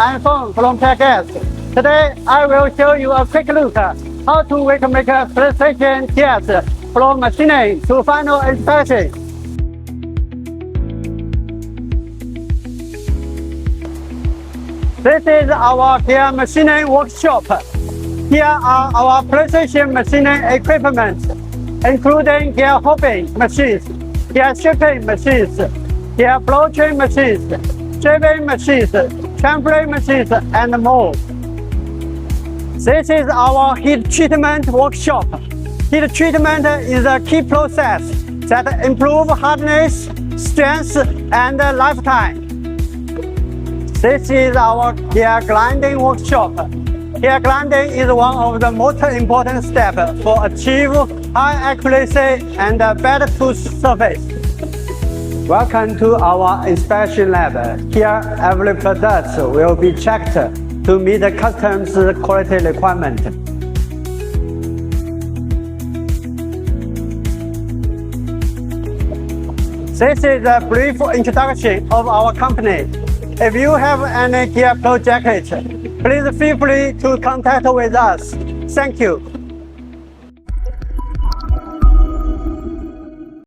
I'm Feng from PairGears. Today, I will show you a quick look how to make a precision gears from machining to final inspection. This is our gear machining workshop. Here are our precision machining equipment, including gear hopping machines, gear shaping machines, gear blow train machines, driving machines, chamfering machines, and more. This is our heat treatment workshop. Heat treatment is a key process that improves hardness, strength, and lifetime. This is our gear grinding workshop. Gear grinding is one of the most important steps for achieve high accuracy and better tooth surface. Welcome to our inspection lab. Here, every product will be checked to meet the customs quality requirement. This is a brief introduction of our company. If you have any gear project, please feel free to contact with us. Thank you.